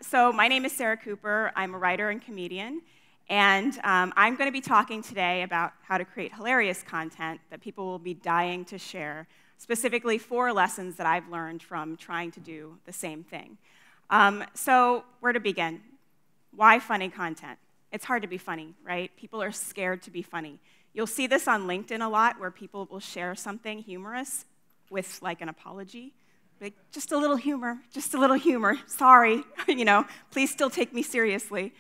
So my name is Sarah Cooper. I'm a writer and comedian, and I'm going to be talking today about how to create hilarious content that people will be dying to share, specifically 4 lessons that I've learned from trying to do the same thing. So where to begin? Why funny content? It's hard to be funny, right? People are scared to be funny. You'll see this on LinkedIn a lot, where people will share something humorous with like an apology. Like, just a little humor, sorry, please still take me seriously.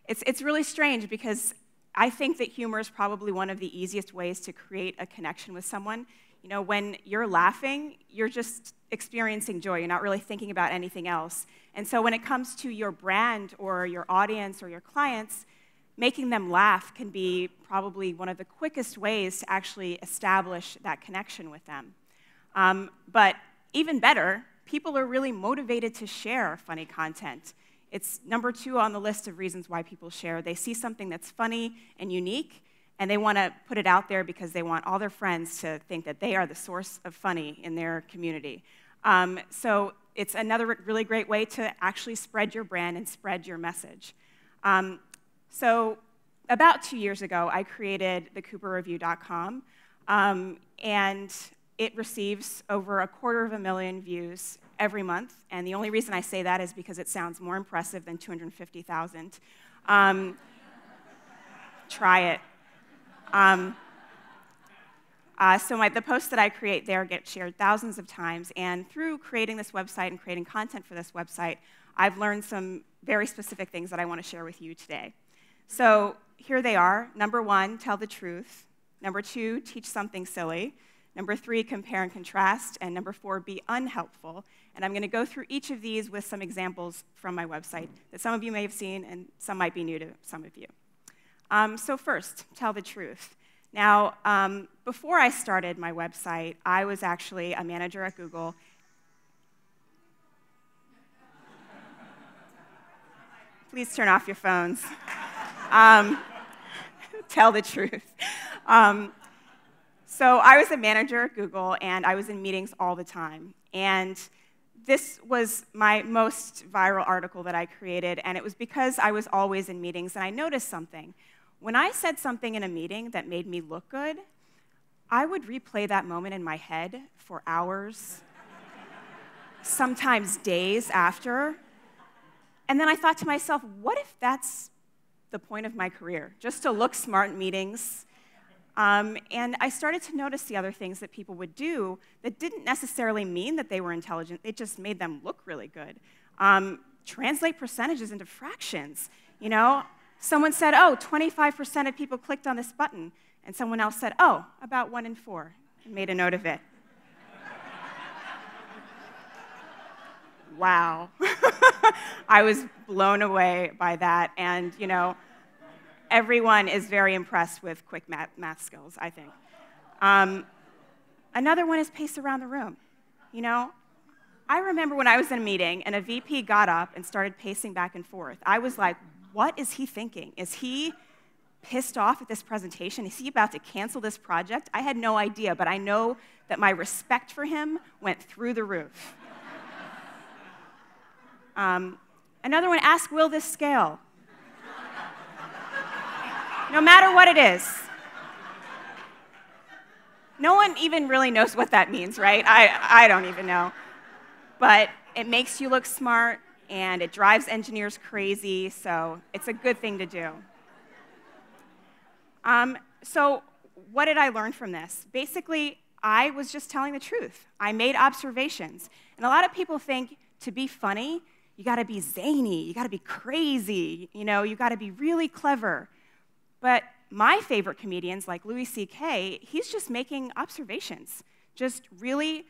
It's really strange because I think that humor is probably one of the easiest ways to create a connection with someone. When you're laughing, you're just experiencing joy. You're not really thinking about anything else. And so when it comes to your brand or your audience or your clients, making them laugh can be probably one of the quickest ways to actually establish that connection with them. But even better, people are really motivated to share funny content. It's number 2 on the list of reasons why people share. They see something that's funny and unique, and they want to put it out there because they want all their friends to think that they are the source of funny in their community. So it's another really great way to actually spread your brand and spread your message. So about 2 years ago, I created thecooperreview.com, and it receives over 250,000 views every month, and the only reason I say that is because it sounds more impressive than 250,000. Try it. So the posts that I create there get shared thousands of times, and through creating this website and creating content for this website, I've learned some very specific things that I want to share with you today. So here they are. Number 1, tell the truth. Number 2, teach something silly. Number 3, compare and contrast. And number 4, be unhelpful. And I'm going to go through each of these with some examples from my website that some of you may have seen and some might be new to some of you. So first, tell the truth. Now, before I started my website, I was actually a manager at Google. Please turn off your phones. Tell the truth. So I was a manager at Google, and I was in meetings all the time. And this was my most viral article that I created, and it was because I was always in meetings, and I noticed something. When I said something in a meeting that made me look good, I would replay that moment in my head for hours, sometimes days after. And then I thought to myself, what if that's the point of my career? Just to look smart in meetings. And I started to notice the other things that people would do that didn't necessarily mean that they were intelligent. It just made them look really good. Translate percentages into fractions. Someone said, oh, 25% of people clicked on this button. And someone else said, oh, about 1 in 4. And made a note of it. Wow. I was blown away by that. And, everyone is very impressed with quick math skills, I think. Another one is pace around the room. I remember when I was in a meeting and a VP got up and started pacing back and forth. I was like, what is he thinking? Is he pissed off at this presentation? Is he about to cancel this project? I had no idea, but I know that my respect for him went through the roof. Another one, ask, will this scale? No matter what it is. No one even really knows what that means, right? I don't even know. But it makes you look smart, and it drives engineers crazy, so it's a good thing to do. So what did I learn from this? Basically, I was just telling the truth. I made observations. And a lot of people think to be funny, you got to be zany, you got to be crazy, you got to be really clever. But my favorite comedians, like Louis C.K., he's just making observations, just really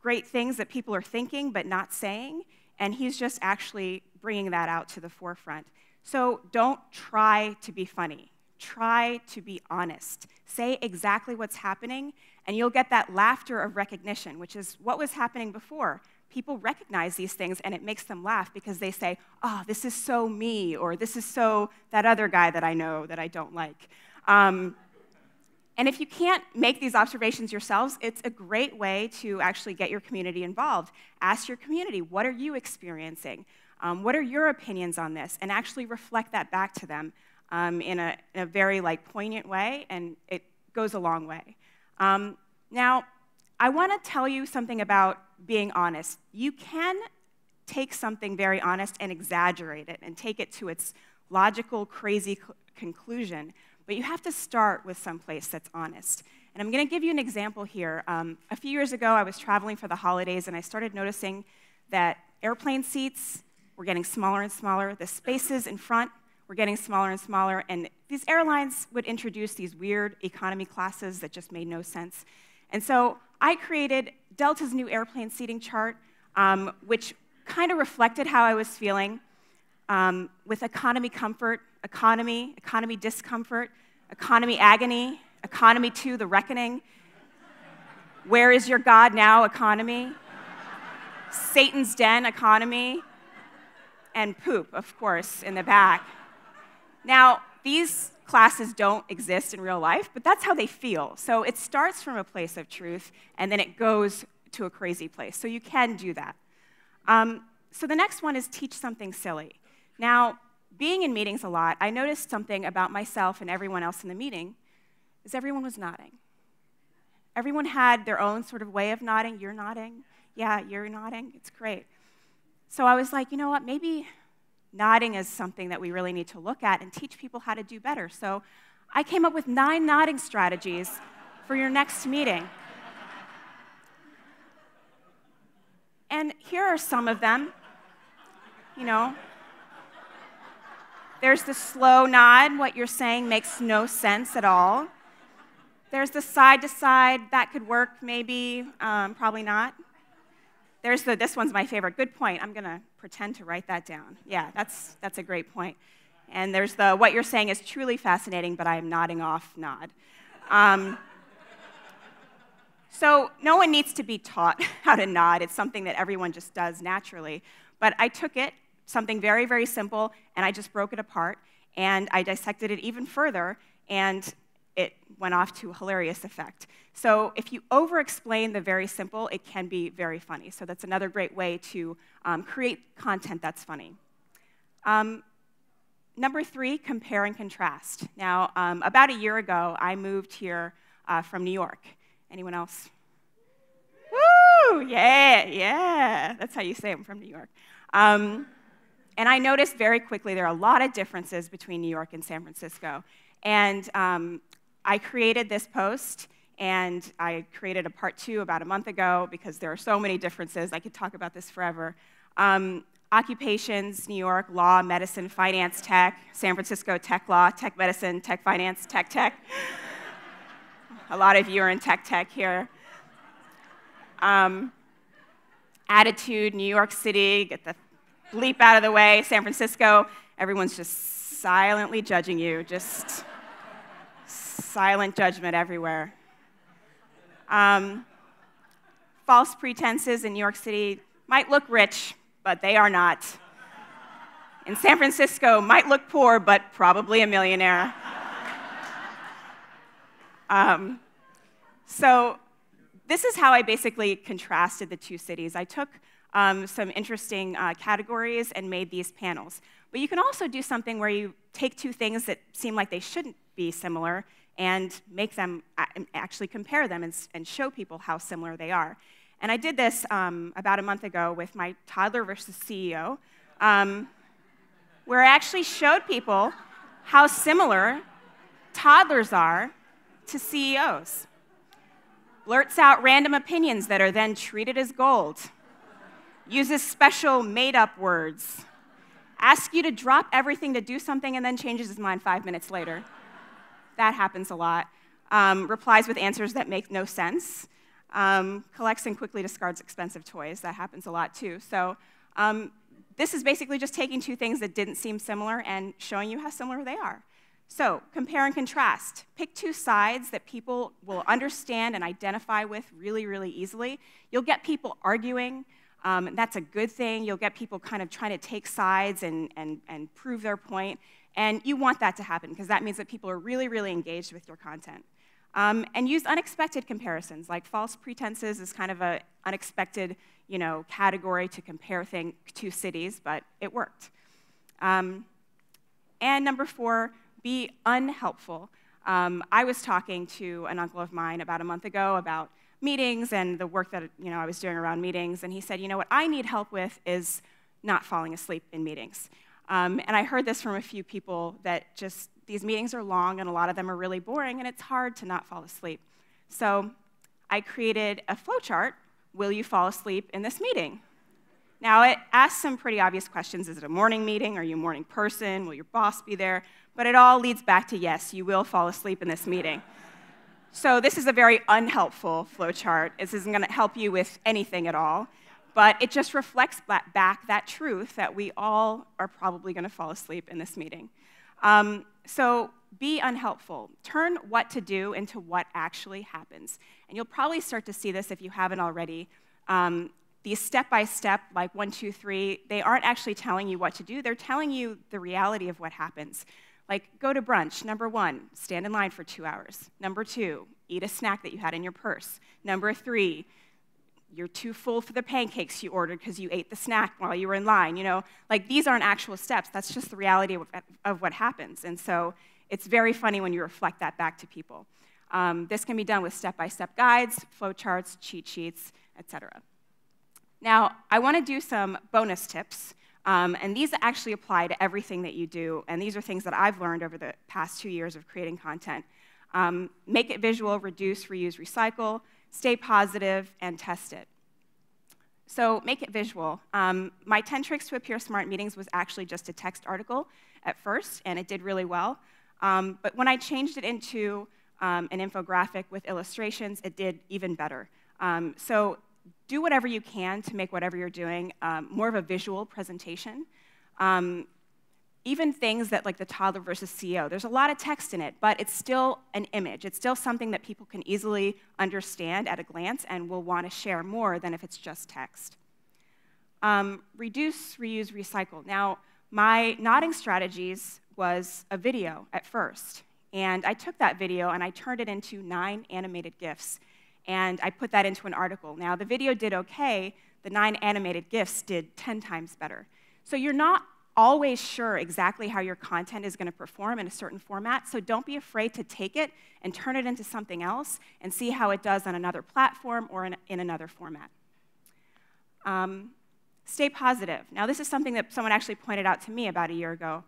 great things that people are thinking but not saying, and he's just actually bringing that out to the forefront. So don't try to be funny. Try to be honest. Say exactly what's happening, and you'll get that laughter of recognition, which is what was happening before. People recognize these things, and it makes them laugh because they say, oh, this is so me, or this is so that other guy that I know that I don't like. And if you can't make these observations yourselves, it's a great way to actually get your community involved. Ask your community, what are you experiencing? What are your opinions on this? And actually reflect that back to them in a very poignant way, and it goes a long way. Now, I want to tell you something about being honest. You can take something very honest and exaggerate it and take it to its logical, crazy conclusion, but you have to start with someplace that's honest. And I'm going to give you an example here. A few years ago, I was traveling for the holidays, and I started noticing that airplane seats were getting smaller and smaller. The spaces in front were getting smaller and smaller, and these airlines would introduce these weird economy classes that just made no sense. And so I created Delta's new airplane seating chart, which kind of reflected how I was feeling, with economy comfort, economy discomfort, economy agony, economy 2, the reckoning, where is your God now economy, Satan's den economy, and poop, of course, in the back. Now, these classes don't exist in real life, but that's how they feel. So it starts from a place of truth, and then it goes to a crazy place. So you can do that. So the next one is teach something silly. Now, being in meetings a lot, I noticed something about myself and everyone else in the meeting, is everyone was nodding. Everyone had their own sort of way of nodding. You're nodding. Yeah, you're nodding. It's great. So I was like, you know what, maybe nodding is something that we really need to look at and teach people how to do better. So I came up with 9 nodding strategies for your next meeting. And here are some of them. You know, there's the slow nod. What you're saying makes no sense at all. There's the side to side. That could work, maybe, probably not. There's this one's my favorite. Good point. I'm going to pretend to write that down. Yeah, that's a great point. And there's the what you're saying is truly fascinating, but I am nodding off nod. So no one needs to be taught how to nod. It's something that everyone just does naturally. But I took it, something very, very simple, and I just broke it apart, and I dissected it even further, and it went off to a hilarious effect. So if you over-explain the very simple, it can be very funny. So that's another great way to create content that's funny. Number 3, compare and contrast. Now, about a year ago, I moved here from New York. Anyone else? Woo! Yeah. That's how you say I'm from New York. And I noticed very quickly there are a lot of differences between New York and San Francisco. And I created this post, and I created a part 2 about a month ago because there are so many differences. I could talk about this forever. Occupations, New York, law, medicine, finance, tech. San Francisco, tech law, tech medicine, tech finance, tech. A lot of you are in tech here. Attitude, New York City, get the bleep out of the way. San Francisco, everyone's just silently judging you, just silent judgment everywhere. False pretenses in New York City might look rich, but they are not. In San Francisco, might look poor, but probably a millionaire. So this is how I basically contrasted the 2 cities. I took some interesting categories and made these panels. But you can also do something where you take 2 things that seem like they shouldn't be similar and make them actually compare them and show people how similar they are. And I did this about a month ago with my toddler versus CEO, where I actually showed people how similar toddlers are to CEOs. Blurts out random opinions that are then treated as gold. Uses special made-up words. Asks you to drop everything to do something and then changes his mind 5 minutes later. That happens a lot. Replies with answers that make no sense. Collects and quickly discards expensive toys. That happens a lot too. So this is basically just taking 2 things that didn't seem similar and showing you how similar they are. So compare and contrast. Pick 2 sides that people will understand and identify with really, really easily. You'll get people arguing. That's a good thing. You'll get people kind of trying to take sides and prove their point. And you want that to happen because that means that people are really, really engaged with your content. And use unexpected comparisons, like false pretenses is kind of an unexpected, category to compare two cities, but it worked. And number 4, be unhelpful. I was talking to an uncle of mine about a month ago about meetings and the work that I was doing around meetings, and he said, what I need help with is not falling asleep in meetings. And I heard this from a few people that just these meetings are long and a lot of them are really boring and it's hard to not fall asleep. So I created a flowchart. Will you fall asleep in this meeting? Now, it asks some pretty obvious questions. Is it a morning meeting? Are you a morning person? Will your boss be there? But it all leads back to yes, you will fall asleep in this meeting. So this is a very unhelpful flowchart. This isn't going to help you with anything at all. But it just reflects back that truth that we all are probably going to fall asleep in this meeting. So be unhelpful. Turn what to do into what actually happens. And you'll probably start to see this if you haven't already. These step-by-step, like 1, 2, 3, they aren't actually telling you what to do. They're telling you the reality of what happens. Like, go to brunch. Number 1, stand in line for 2 hours. Number 2, eat a snack that you had in your purse. Number 3, you're too full for the pancakes you ordered because you ate the snack while you were in line. Like, these aren't actual steps. That's just the reality of what happens. And so it's very funny when you reflect that back to people. This can be done with step-by-step guides, flowcharts, cheat sheets, etc. Now, I want to do some bonus tips. And these actually apply to everything that you do. And these are things that I've learned over the past 2 years of creating content. Make it visual, reduce, reuse, recycle, stay positive, and test it. So make it visual. My 10 Tricks to Appear Smart Meetings was actually just a text article at first, and it did really well. But when I changed it into an infographic with illustrations, it did even better. So do whatever you can to make whatever you're doing more of a visual presentation. Even things that, like the toddler versus CEO, there's a lot of text in it, but it's still an image. It's still something that people can easily understand at a glance and will want to share more than if it's just text. Reduce, reuse, recycle. Now, my nodding strategies was a video at first, and I took that video and I turned it into 9 animated GIFs, and I put that into an article. Now, the video did okay. The 9 animated GIFs did 10 times better. So you're not always sure exactly how your content is going to perform in a certain format, so don't be afraid to take it and turn it into something else and see how it does on another platform or in another format. Stay positive. Now, this is something that someone actually pointed out to me about a year ago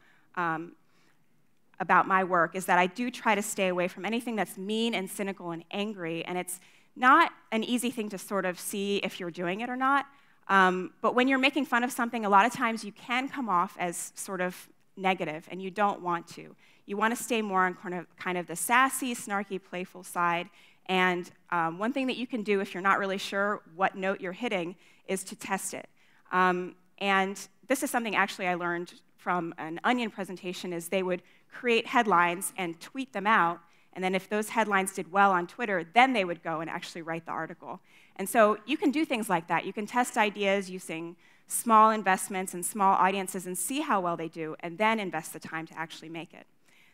about my work, is that I do try to stay away from anything that's mean and cynical and angry, and it's not an easy thing to sort of see if you're doing it or not. But when you're making fun of something, a lot of times you can come off as sort of negative, and you don't want to. You want to stay more on kind of the sassy, snarky, playful side. And one thing that you can do if you're not really sure what note you're hitting is to test it. And this is something actually I learned from an Onion presentation, is they would create headlines and tweet them out, and then if those headlines did well on Twitter, then they would go and actually write the article. And so you can do things like that. You can test ideas using small investments and small audiences and see how well they do, and then invest the time to actually make it.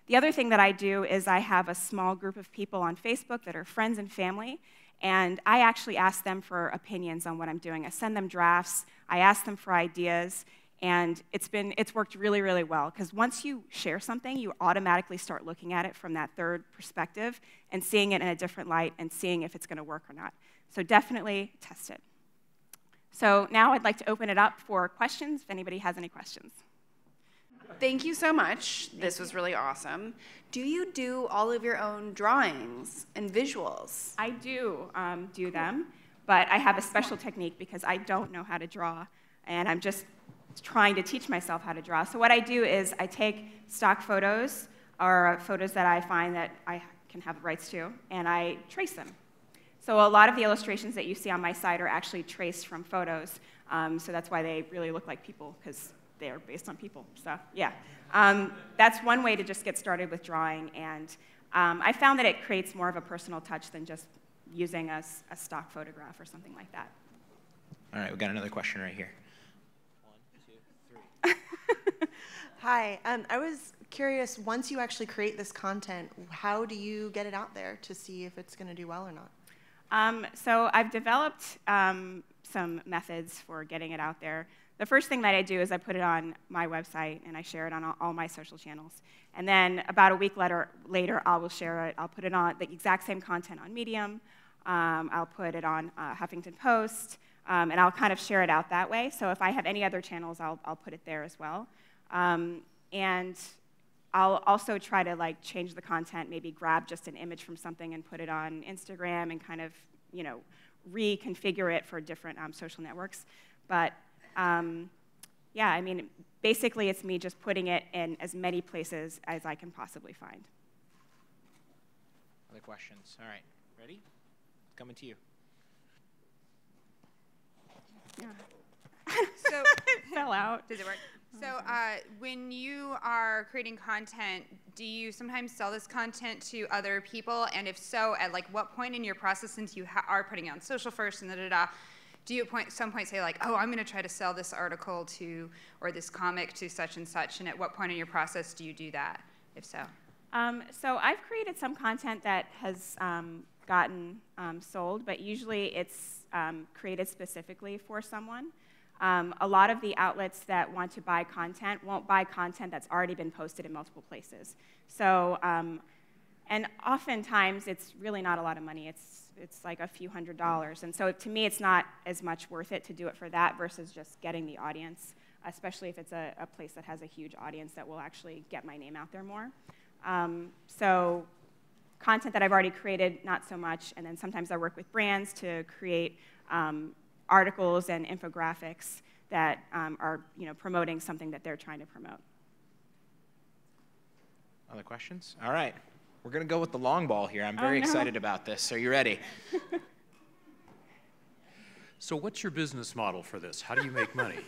The other thing that I do is I have a small group of people on Facebook that are friends and family, and I actually ask them for opinions on what I'm doing. I send them drafts, I ask them for ideas, and it's worked really, really well, because once you share something, you automatically start looking at it from that third perspective and seeing it in a different light and seeing if it's going to work or not. So definitely test it. So now I'd like to open it up for questions, if anybody has any questions. Thank you so much. This was really awesome. Do you do all of your own drawings and visuals? I do do them, but I have a special technique because I don't know how to draw, and I'm just trying to teach myself how to draw. So what I do is I take stock photos or photos that I find that I can have the rights to, and I trace them. So a lot of the illustrations that you see on my site are actually traced from photos, so that's why they really look like people, because they are based on people. So yeah, that's one way to just get started with drawing, and I found that it creates more of a personal touch than just using a stock photograph or something like that. All right, we got another question right here. 1, 2, 3. Hi, I was curious, once you actually create this content, how do you get it out there to see if it's going to do well or not? So I've developed some methods for getting it out there. The first thing that I do is I put it on my website and I share it on all my social channels. And then about a week later, I will share it. I'll put it on the exact same content on Medium. I'll put it on Huffington Post, and I'll kind of share it out that way. So if I have any other channels, I'll put it there as well. And I'll also try to like change the content, maybe grab just an image from something and put it on Instagram and kind of, you know, reconfigure it for different social networks. But yeah, I mean, basically it's me just putting it in as many places as I can possibly find. Other questions? All right, ready? Coming to you. Yeah. So It fell out. does it work? So when you are creating content, do you sometimes sell this content to other people? And if so, at like what point in your process, since you are putting it on social first and do you at some point say like, oh, I'm going to try to sell this article to, or this comic to such and such, and at what point in your process do you do that, if so? So I've created some content that has gotten sold, but usually it's created specifically for someone. A lot of the outlets that want to buy content won't buy content that's already been posted in multiple places. So, and oftentimes it's really not a lot of money. It's like a few $100s. And so to me, it's not as much worth it to do it for that versus just getting the audience, especially if it's a place that has a huge audience that will actually get my name out there more. So content that I've already created, not so much. And then sometimes I work with brands to create articles and infographics that are, you know, promoting something that they're trying to promote. Other questions? All right. We're going to go with the long ball here. I'm very excited about this. Are you ready? So what's your business model for this? How do you make money?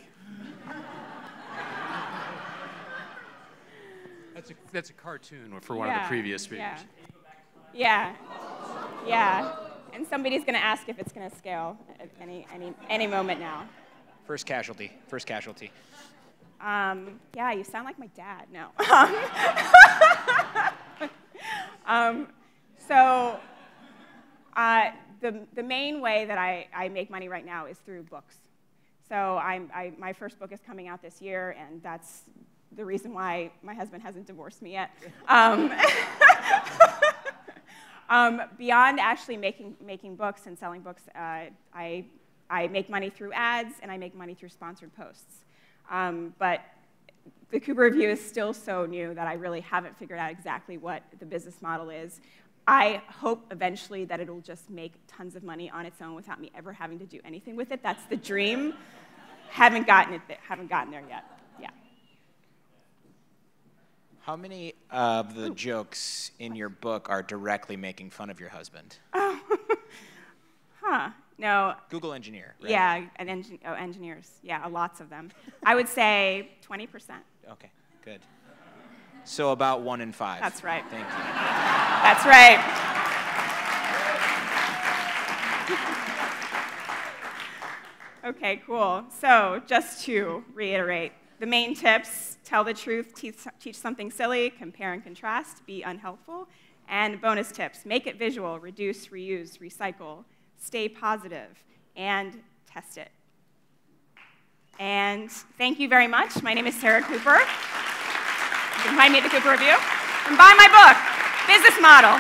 That's a cartoon for one of the previous speakers. Yeah. And somebody's going to ask if it's going to scale at any moment now. First casualty. First casualty. Yeah, you sound like my dad. No. So the main way that I make money right now is through books. So my first book is coming out this year, and that's the reason why my husband hasn't divorced me yet. Beyond actually making books and selling books, I make money through ads, and I make money through sponsored posts. But the Cooper Review is still so new that I really haven't figured out exactly what the business model is. I hope eventually that it'll just make tons of money on its own without me ever having to do anything with it. That's the dream. Haven't gotten there yet. Yeah. How many of the jokes in your book are directly making fun of your husband? Oh, no. Google engineer, right? Yeah, engineers. Yeah, lots of them. I would say 20%. Okay, good. So about 1 in 5. That's right. Thank you. That's right. Okay, cool. So just to reiterate, the main tips: tell the truth, teach something silly, compare and contrast, be unhelpful. And bonus tips: make it visual, reduce, reuse, recycle, stay positive, and test it. And thank you very much. My name is Sarah Cooper. You can find me at the Cooper Review. And buy my book, Business Model.